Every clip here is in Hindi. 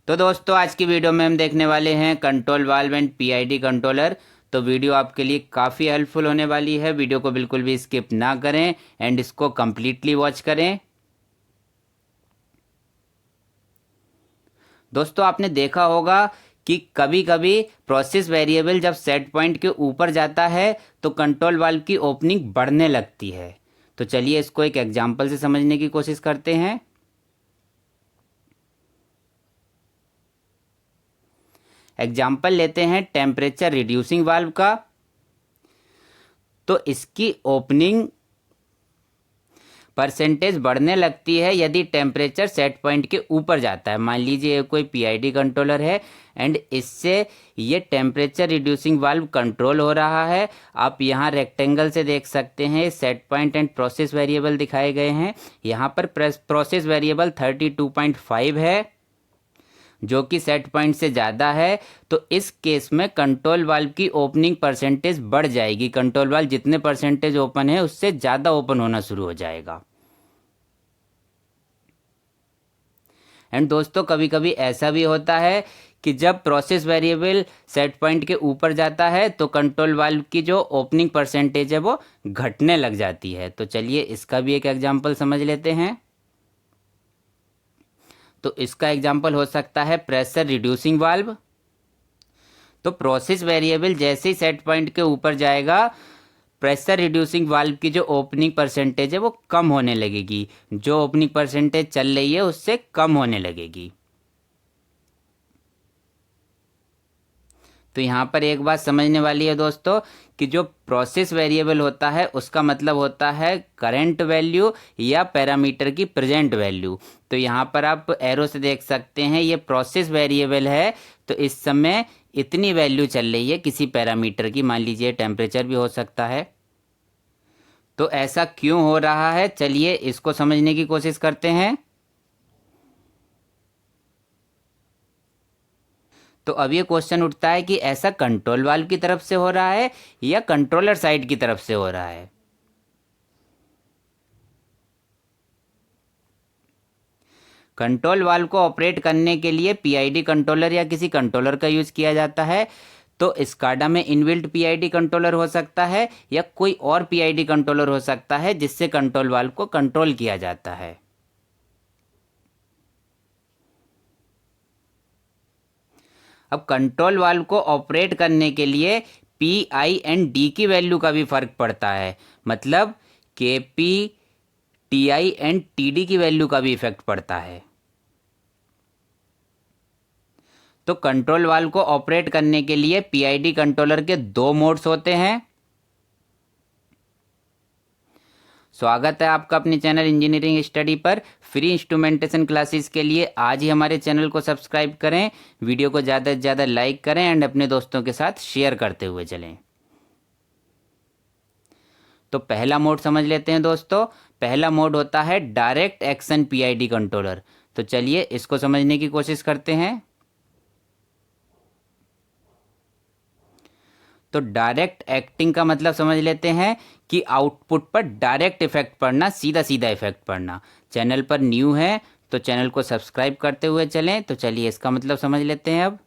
तो दोस्तों आज की वीडियो में हम देखने वाले हैं control valve and PID controller. तो वीडियो आपके लिए काफ़ी हेल्पफुल होने वाली है। वीडियो को बिल्कुल भी स्किप ना करें एंड इसको कम्प्लीटली वॉच करें। दोस्तों आपने देखा होगा कि कभी कभी प्रोसेस वेरिएबल जब सेट पॉइंट के ऊपर जाता है तो कंट्रोल वाल्व की ओपनिंग बढ़ने लगती है। तो चलिए इसको एक एग्जांपल से समझने की कोशिश करते हैं। एग्जाम्पल लेते हैं टेम्परेचर रिड्यूसिंग वाल्व का। तो इसकी ओपनिंग परसेंटेज बढ़ने लगती है यदि टेम्परेचर सेट पॉइंट के ऊपर जाता है। मान लीजिए ये कोई पीआईडी कंट्रोलर है एंड इससे ये टेम्परेचर रिड्यूसिंग वाल्व कंट्रोल हो रहा है। आप यहाँ रेक्टेंगल से देख सकते हैं set point and process variable दिखाए गए हैं। यहाँ पर प्रोसेस वेरिएबल 32.5 है जो कि सेट पॉइंट से ज़्यादा है। तो इस केस में कंट्रोल वाल्व की ओपनिंग परसेंटेज बढ़ जाएगी। कंट्रोल वाल्व जितने परसेंटेज ओपन है उससे ज़्यादा ओपन होना शुरू हो जाएगा। एंड दोस्तों कभी कभी ऐसा भी होता है कि जब प्रोसेस वेरिएबल सेट पॉइंट के ऊपर जाता है तो कंट्रोल वाल्व की जो ओपनिंग परसेंटेज है वो घटने लग जाती है। तो चलिए इसका भी एक एग्जांपल समझ लेते हैं। तो इसका एग्जांपल हो सकता है प्रेशर रिड्यूसिंग वाल्व। तो प्रोसेस वेरिएबल जैसे ही सेट पॉइंट के ऊपर जाएगा प्रेशर रिड्यूसिंग वाल्व की जो ओपनिंग परसेंटेज है वो कम होने लगेगी। जो ओपनिंग परसेंटेज चल रही है उससे कम होने लगेगी। तो यहाँ पर एक बात समझने वाली है दोस्तों कि जो प्रोसेस वेरिएबल होता है उसका मतलब होता है करंट वैल्यू या पैरामीटर की प्रेजेंट वैल्यू। तो यहाँ पर आप एरो से देख सकते हैं ये प्रोसेस वेरिएबल है। तो इस समय इतनी वैल्यू चल रही है किसी पैरामीटर की, मान लीजिए टेम्परेचर भी हो सकता है। तो ऐसा क्यों हो रहा है चलिए इसको समझने की कोशिश करते हैं। तो अब ये क्वेश्चन उठता है कि ऐसा कंट्रोल वाल्व की तरफ से हो रहा है या कंट्रोलर साइड की तरफ से हो रहा है। कंट्रोल वाल्व को ऑपरेट करने के लिए पीआईडी कंट्रोलर या किसी कंट्रोलर का यूज किया जाता है। तो स्काडा में इनबिल्ट पीआईडी कंट्रोलर हो सकता है या कोई और पीआईडी कंट्रोलर हो सकता है जिससे कंट्रोल वाल्व को कंट्रोल किया जाता है। अब कंट्रोल वाल्व को ऑपरेट करने के लिए पी आई एंड डी की वैल्यू का भी फर्क पड़ता है। मतलब के P T I and T D की वैल्यू का भी इफेक्ट पड़ता है। तो कंट्रोल वाल्व को ऑपरेट करने के लिए पीआईडी कंट्रोलर के दो मोड्स होते हैं। स्वागत है आपका अपने चैनल इंजीनियरिंग स्टडी पर। फ्री इंस्ट्रूमेंटेशन क्लासेस के लिए आज ही हमारे चैनल को सब्सक्राइब करें, वीडियो को ज़्यादा से ज़्यादा लाइक करें एंड अपने दोस्तों के साथ शेयर करते हुए चलें। तो पहला मोड समझ लेते हैं दोस्तों। पहला मोड होता है डायरेक्ट एक्शन पीआईडी कंट्रोलर। तो चलिए इसको समझने की कोशिश करते हैं। तो डायरेक्ट एक्टिंग का मतलब समझ लेते हैं कि आउटपुट पर डायरेक्ट इफेक्ट पड़ना, सीधा सीधा इफेक्ट पड़ना। चैनल पर न्यू है तो चैनल को सब्सक्राइब करते हुए चलें। तो चलिए इसका मतलब समझ लेते हैं। अब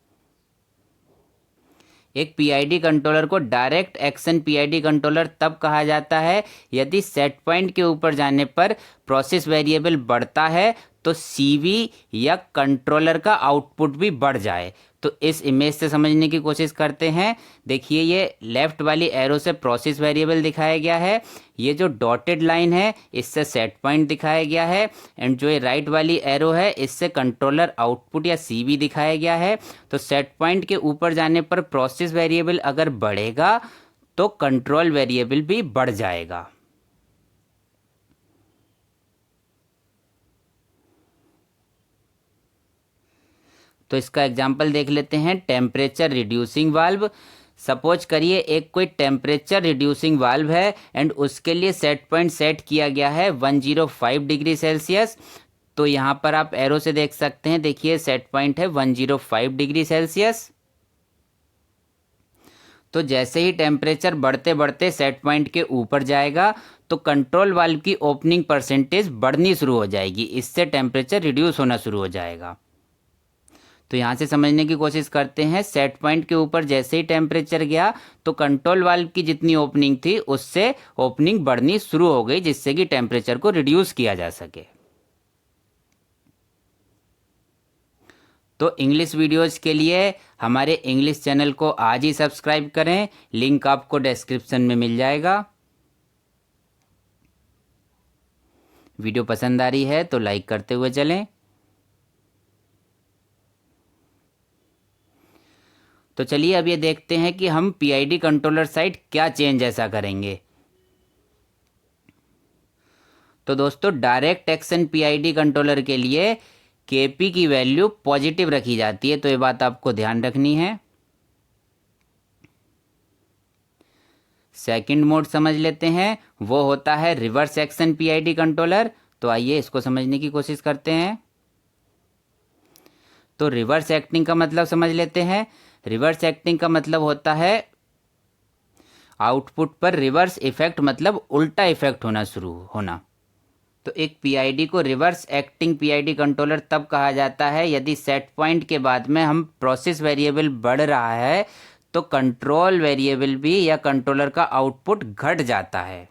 एक पीआईडी कंट्रोलर को डायरेक्ट एक्शन पीआईडी कंट्रोलर तब कहा जाता है यदि सेट पॉइंट के ऊपर जाने पर प्रोसेस वेरिएबल बढ़ता है तो सीवी या कंट्रोलर का आउटपुट भी बढ़ जाए। तो इस इमेज से समझने की कोशिश करते हैं। देखिए ये लेफ्ट वाली एरो से प्रोसेस वेरिएबल दिखाया गया है, ये जो डॉटेड लाइन है इससे सेट पॉइंट दिखाया गया है एंड जो ये राइट वाली एरो है इससे कंट्रोलर आउटपुट या सीवी दिखाया गया है। तो सेट पॉइंट के ऊपर जाने पर प्रोसेस वेरिएबल अगर बढ़ेगा तो कंट्रोल वेरिएबल भी बढ़ जाएगा। तो इसका एग्जाम्पल देख लेते हैं टेम्परेचर रिड्यूसिंग वाल्व। सपोज करिए एक कोई टेम्परेचर रिड्यूसिंग वाल्व है एंड उसके लिए सेट पॉइंट सेट किया गया है 105 डिग्री सेल्सियस। तो यहाँ पर आप एरो से देख सकते हैं, देखिए सेट पॉइंट है 105 डिग्री सेल्सियस। तो जैसे ही टेम्परेचर बढ़ते बढ़ते सेट पॉइंट के ऊपर जाएगा तो कंट्रोल वाल्व की ओपनिंग परसेंटेज बढ़नी शुरू हो जाएगी, इससे टेम्परेचर रिड्यूस होना शुरू हो जाएगा। तो यहाँ से समझने की कोशिश करते हैं। सेट पॉइंट के ऊपर जैसे ही टेम्परेचर गया तो कंट्रोल वाल्व की जितनी ओपनिंग थी उससे ओपनिंग बढ़नी शुरू हो गई, जिससे कि टेम्परेचर को रिड्यूस किया जा सके। तो इंग्लिश वीडियोज़ के लिए हमारे इंग्लिश चैनल को आज ही सब्सक्राइब करें, लिंक आपको डिस्क्रिप्शन में मिल जाएगा। वीडियो पसंद आ रही है तो लाइक करते हुए चलें। तो चलिए अब ये देखते हैं कि हम पीआईडी कंट्रोलर साइड क्या चेंज ऐसा करेंगे। तो दोस्तों डायरेक्ट एक्शन पीआईडी कंट्रोलर के लिए केपी की वैल्यू पॉजिटिव रखी जाती है, तो ये बात आपको ध्यान रखनी है। सेकंड मोड समझ लेते हैं, वो होता है रिवर्स एक्शन पीआईडी कंट्रोलर। तो आइए इसको समझने की कोशिश करते हैं। तो रिवर्स एक्टिंग का मतलब समझ लेते हैं। रिवर्स एक्टिंग का मतलब होता है आउटपुट पर रिवर्स इफेक्ट, मतलब उल्टा इफेक्ट होना शुरू होना। तो एक पीआईडी को रिवर्स एक्टिंग पीआईडी कंट्रोलर तब कहा जाता है यदि सेट पॉइंट के बाद में हम प्रोसेस वेरिएबल बढ़ रहा है तो कंट्रोल वेरिएबल भी या कंट्रोलर का आउटपुट घट जाता है।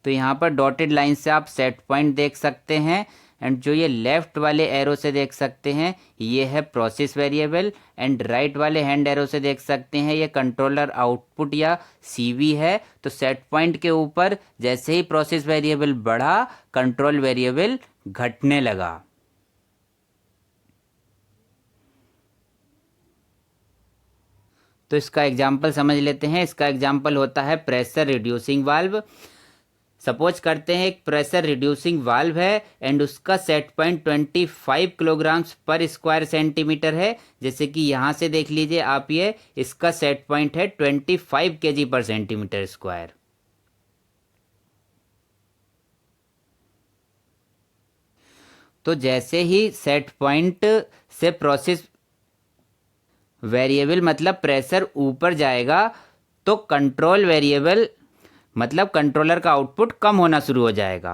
तो यहाँ पर डॉटेड लाइन से आप सेट पॉइंट देख सकते हैं, एंड जो ये लेफ्ट वाले एरो से देख सकते हैं ये है प्रोसेस वेरिएबल, एंड राइट वाले हैंड एरो से देख सकते हैं ये कंट्रोलर आउटपुट या सीवी है। तो सेट पॉइंट के ऊपर जैसे ही प्रोसेस वेरिएबल बढ़ा कंट्रोल वेरिएबल घटने लगा। तो इसका एग्जाम्पल समझ लेते हैं। इसका एग्जाम्पल होता है प्रेशर रिड्यूसिंग वाल्व। सपोज करते हैं एक प्रेशर रिड्यूसिंग वाल्व है एंड उसका सेट पॉइंट 25 किलोग्राम्स पर स्क्वायर सेंटीमीटर है। जैसे कि यहाँ से देख लीजिए आप, ये इसका सेट पॉइंट है 25 केजी पर सेंटीमीटर स्क्वायर। तो जैसे ही सेट पॉइंट से प्रोसेस वेरिएबल मतलब प्रेशर ऊपर जाएगा तो कंट्रोल वेरिएबल मतलब कंट्रोलर का आउटपुट कम होना शुरू हो जाएगा।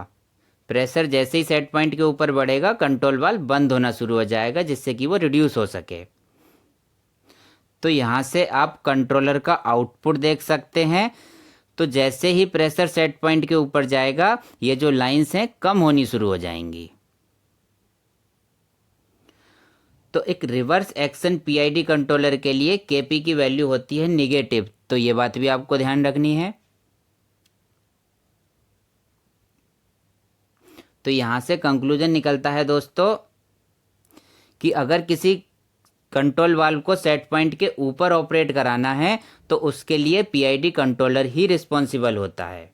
प्रेशर जैसे ही सेट पॉइंट के ऊपर बढ़ेगा कंट्रोल वाल्व बंद होना शुरू हो जाएगा, जिससे कि वो रिड्यूस हो सके। तो यहाँ से आप कंट्रोलर का आउटपुट देख सकते हैं। तो जैसे ही प्रेशर सेट पॉइंट के ऊपर जाएगा ये जो लाइंस हैं कम होनी शुरू हो जाएंगी। तो एक रिवर्स एक्शन पीआईडी कंट्रोलर के लिए केपी की वैल्यू होती है निगेटिव, तो ये बात भी आपको ध्यान रखनी है। तो यहाँ से कंक्लूजन निकलता है दोस्तों कि अगर किसी कंट्रोल वाल्व को सेट पॉइंट के ऊपर ऑपरेट कराना है तो उसके लिए पीआईडी कंट्रोलर ही रिस्पॉन्सिबल होता है।